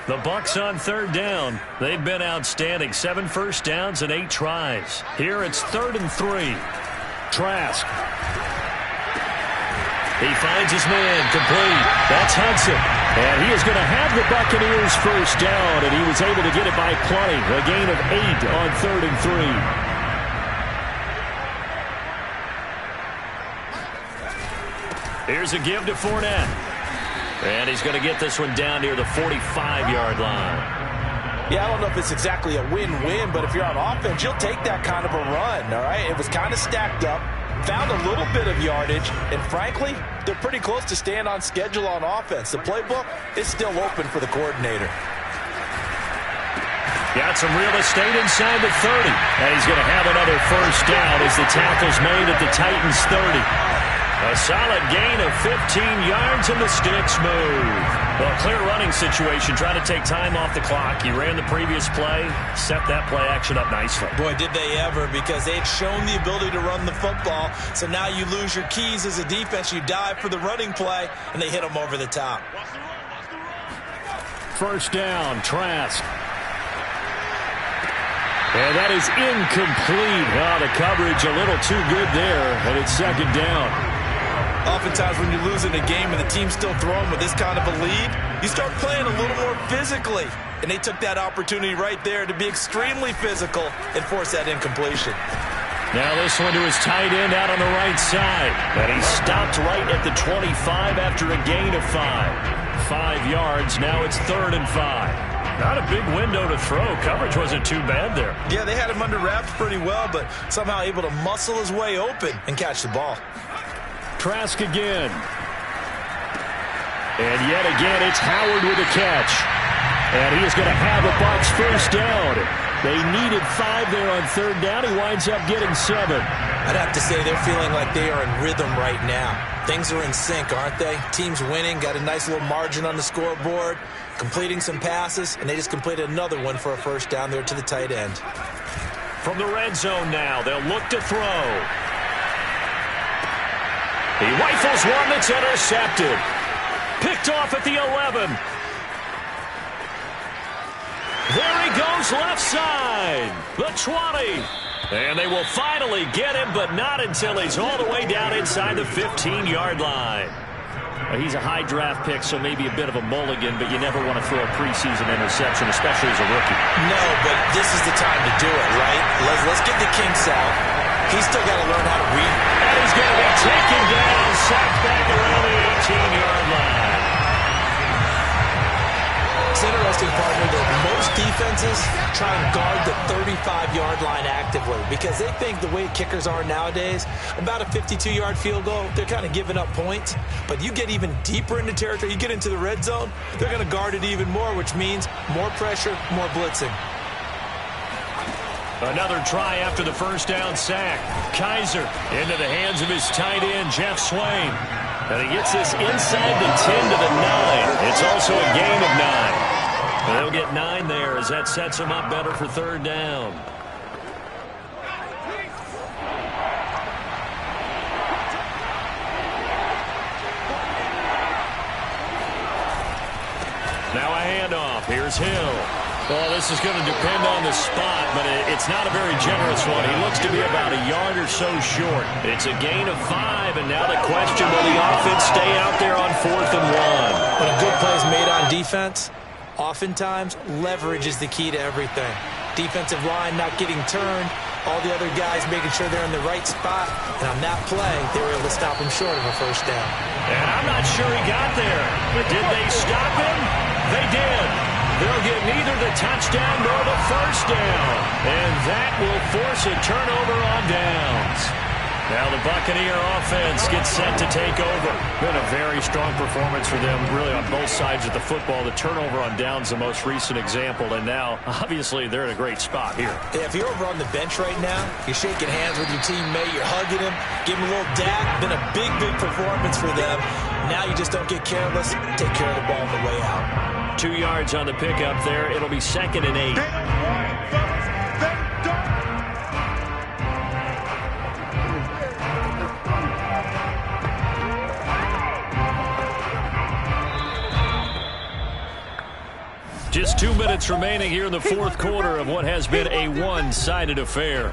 The Bucs on 3rd down. They've been outstanding. 7 first downs and 8 tries. Here it's 3rd and 3. Trask. He finds his man complete. That's Hudson. And he is going to have the Buccaneers 1st down, and he was able to get it by plenty. A gain of 8 on 3rd and 3. Here's a give to Fournette. And he's going to get this one down near the 45-yard line. Yeah, I don't know if it's exactly a win-win, but if you're on offense, you'll take that kind of a run, all right? It was kind of stacked up, found a little bit of yardage, and frankly, they're pretty close to staying on schedule on offense. The playbook is still open for the coordinator. Got some real estate inside the 30. And he's going to have another 1st down as the tackle's made at the Titans 30. A solid gain of 15 yards, and the sticks move. Well, clear running situation, trying to take time off the clock. He ran the previous play, set that play action up nicely. Boy, did they ever, because they had shown the ability to run the football. So now you lose your keys as a defense. You dive for the running play, and they hit them over the top. 1st down, Trask. And that is incomplete. Oh, the coverage a little too good there, and it's 2nd down. Oftentimes when you're losing a game and the team's still throwing with this kind of a lead, you start playing a little more physically. And they took that opportunity right there to be extremely physical and force that incompletion. Now this one to his tight end out on the right side. And he stopped right at the 25 after a gain of 5. 5 yards, now it's 3rd and 5. Not a big window to throw. Coverage wasn't too bad there. Yeah, they had him under wraps pretty well, but somehow able to muscle his way open and catch the ball. Trask again. And yet again, it's Howard with a catch. And he is going to have a Bucs 1st down. They needed 5 there on third down. He winds up getting 7. I'd have to say they're feeling like they are in rhythm right now. Things are in sync, aren't they? Team's winning, got a nice little margin on the scoreboard, completing some passes, and they just completed another one for a first down there to the tight end. From the red zone now, they'll look to throw. He rifles one that's intercepted. Picked off at the 11. There he goes left side. The 20. And they will finally get him, but not until he's all the way down inside the 15-yard line. He's a high draft pick, so maybe a bit of a mulligan, but you never want to throw a preseason interception, especially as a rookie. No, but this is the time to do it, right? Let's get the kinks out. He's still got to learn how to read. And he's going to be taken down, sacked back around the 18-yard line. It's interesting, partner, that most defenses try and guard the 35-yard line actively because they think the way kickers are nowadays, about a 52-yard field goal, they're kind of giving up points. But you get even deeper into territory, you get into the red zone, they're going to guard it even more, which means more pressure, more blitzing. Another try after the first down sack. Kaiser into the hands of his tight end, Jeff Swain. And he gets this inside the 10 to the 9. It's also a gain of 9. And they'll get 9 there as that sets him up better for third down. Now a handoff. Here's Hill. Well, this is going to depend on the spot, but it's not a very generous one. He looks to be about a yard or so short. It's a gain of 5, and now the question, will the offense stay out there on 4th and 1? When a good play is made on defense, oftentimes leverage is the key to everything. Defensive line not getting turned, all the other guys making sure they're in the right spot, and on that play, they were able to stop him short of a first down. And I'm not sure he got there, but did they stop him? They did. They'll get neither the touchdown nor the first down. And that will force a turnover on downs. Now the Buccaneer offense gets set to take over. Been a very strong performance for them, really on both sides of the football. The turnover on downs, the most recent example. And now, obviously, they're in a great spot here. Yeah, if you're over on the bench right now, you're shaking hands with your teammate, you're hugging him, giving him a little dap. Been a big, big performance for them. Now you just don't get careless. Take care of the ball on the way out. 2 yards on the pickup there. It'll be 2nd and 8. Just 2 minutes remaining here in the 4th quarter of what has been a one-sided affair.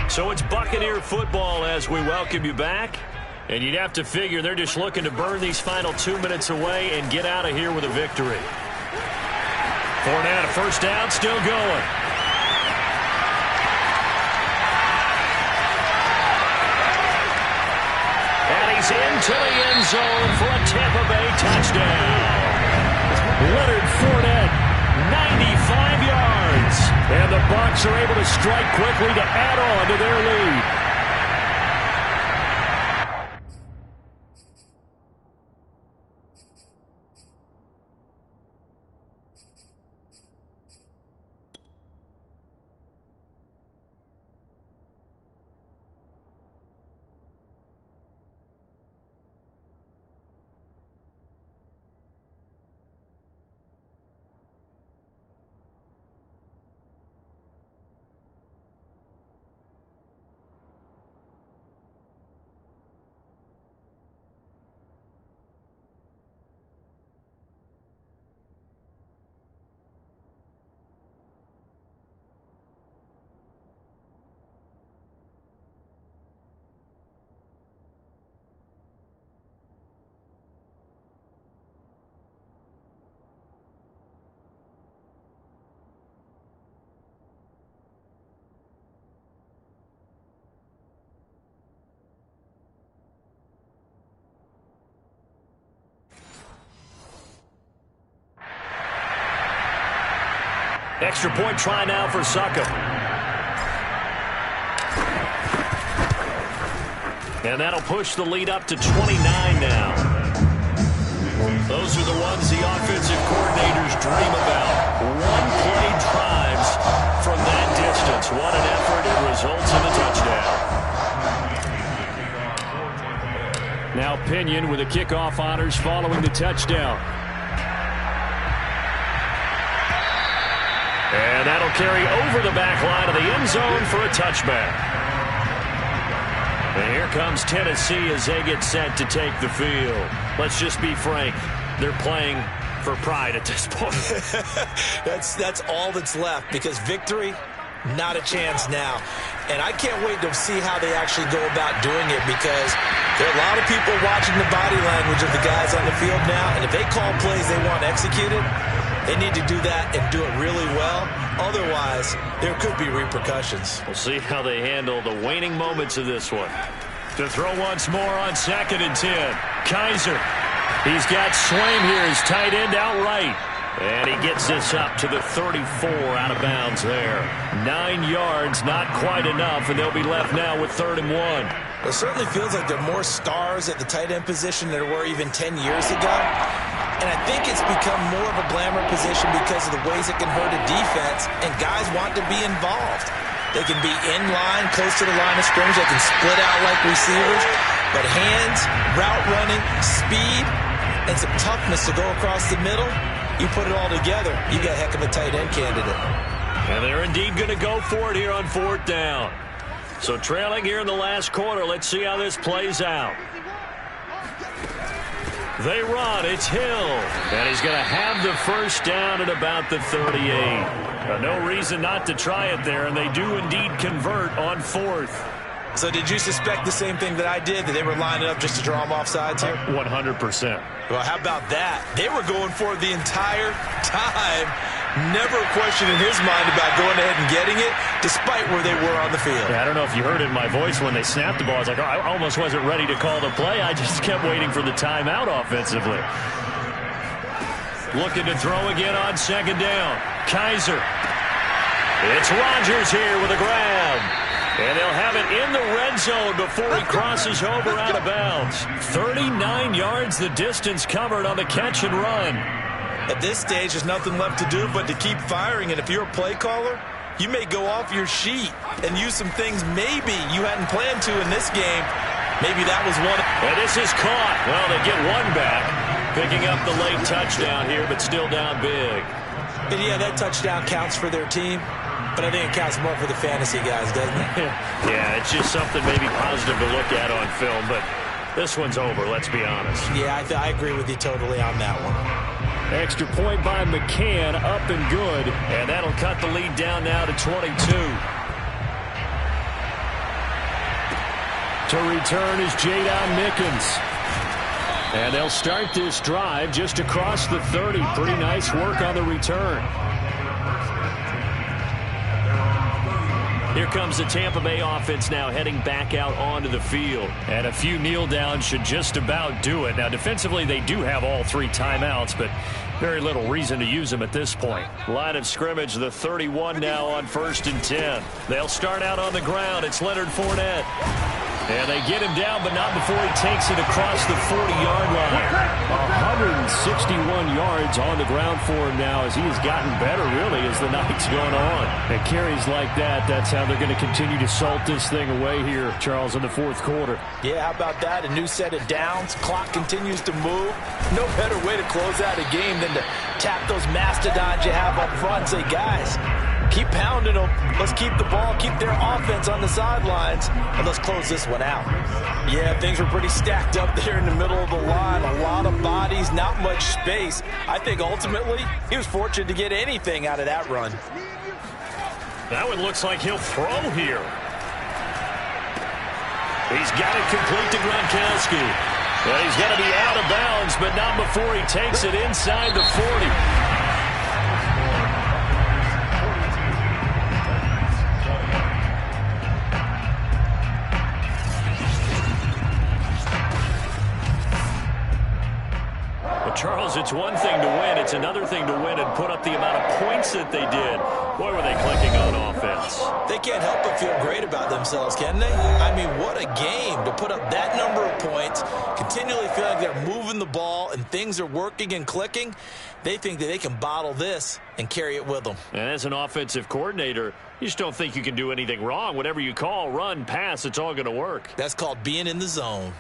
So it's Buccaneer football as we welcome you back. And you'd have to figure they're just looking to burn these final 2 minutes away and get out of here with a victory. Fournette, a first down, still going. And he's into the end zone for a Tampa Bay touchdown. Leonard Fournette, 95 yards. And the Bucs are able to strike quickly to add on to their lead. Extra point try now for Succop. And that'll push the lead up to 29 now. Those are the ones the offensive coordinators dream about. One-play drives from that distance. What an effort. It results in a touchdown. Now Pinion with the kickoff honors following the touchdown. And that'll carry over the back line of the end zone for a touchback. And here comes Tennessee as they get set to take the field. Let's just be frank. They're playing for pride at this point. That's all that's left, because victory, not a chance now. And I can't wait to see how they actually go about doing it, because there are a lot of people watching the body language of the guys on the field now. And if they call plays they want executed, they need to do that and do it really well. Otherwise, there could be repercussions. We'll see how they handle the waning moments of this one. To throw once more on 2nd and 10. Kaiser. He's got Swaim here, his tight end outright. And he gets this up to the 34 out of bounds there. 9 yards, not quite enough, and they'll be left now with 3rd and 1. It certainly feels like there are more stars at the tight end position than there were even 10 years ago. And I think it's become more of a glamour position because of the ways it can hurt a defense, and guys want to be involved. They can be in line, close to the line of scrimmage. They can split out like receivers. But hands, route running, speed, and some toughness to go across the middle, you put it all together, you got a heck of a tight end candidate. And they're indeed going to go for it here on 4th down. So trailing here in the last quarter. Let's see how this plays out. They run. It's Hill. And he's going to have the first down at about the 38. No reason not to try it there, and they do indeed convert on 4th. So did you suspect the same thing that I did, that they were lining up just to draw them off sides here? 100%. Well, how about that? They were going for it the entire time. Never a question in his mind about going ahead and getting it, despite where they were on the field. Yeah, I don't know if you heard it in my voice when they snapped the ball. I was like, oh, I almost wasn't ready to call the play. I just kept waiting for the timeout offensively. Looking to throw again on 2nd down. Kaiser. It's Rodgers here with a grab. And they'll have it in the red zone before he crosses over out of bounds. 39 yards the distance covered on the catch and run. At this stage, there's nothing left to do but to keep firing. And if you're a play caller, you may go off your sheet and use some things maybe you hadn't planned to in this game. Maybe that was one. And this is caught. Well, they get one back. Picking up the late touchdown here, but still down big. And yeah, that touchdown counts for their team. But I think it counts more for the fantasy guys, doesn't it? Yeah, it's just something maybe positive to look at on film. But this one's over, let's be honest. Yeah, I agree with you totally on that one. Extra point by McCann, up and good. And that'll cut the lead down now to 22. To return is Jadon Mickens. And they'll start this drive just across the 30. Pretty nice work on the return. Here comes the Tampa Bay offense now heading back out onto the field. And a few kneel downs should just about do it. Now, defensively, they do have all 3 timeouts, but very little reason to use them at this point. Line of scrimmage, the 31 now on 1st and 10. They'll start out on the ground. It's Leonard Fournette. And they get him down, but not before he takes it across the 40-yard line. 161 yards on the ground for him now as he has gotten better, really, as the night's gone on. And carries like that, that's how they're going to continue to salt this thing away here, Charles, in the 4th quarter. Yeah, how about that? A new set of downs. Clock continues to move. No better way to close out a game than to tap those mastodons you have up front and say, guys, keep pounding them. Let's keep the ball, keep their offense on the sidelines, and let's close this one out. Yeah, things were pretty stacked up there in the middle of the line. A lot of bodies, not much space. I think ultimately he was fortunate to get anything out of that run. That one looks like he'll throw here. He's got it complete to Gronkowski. Well, he's going to be out of bounds, but not before he takes it inside the 40. Charles, it's one thing to win. It's another thing to win and put up the amount of points that they did. Boy, were they clicking on offense. They can't help but feel great about themselves, can they? I mean, what a game to put up that number of points, continually feel like they're moving the ball and things are working and clicking. They think that they can bottle this and carry it with them. And as an offensive coordinator, you just don't think you can do anything wrong. Whatever you call, run, pass, it's all going to work. That's called being in the zone.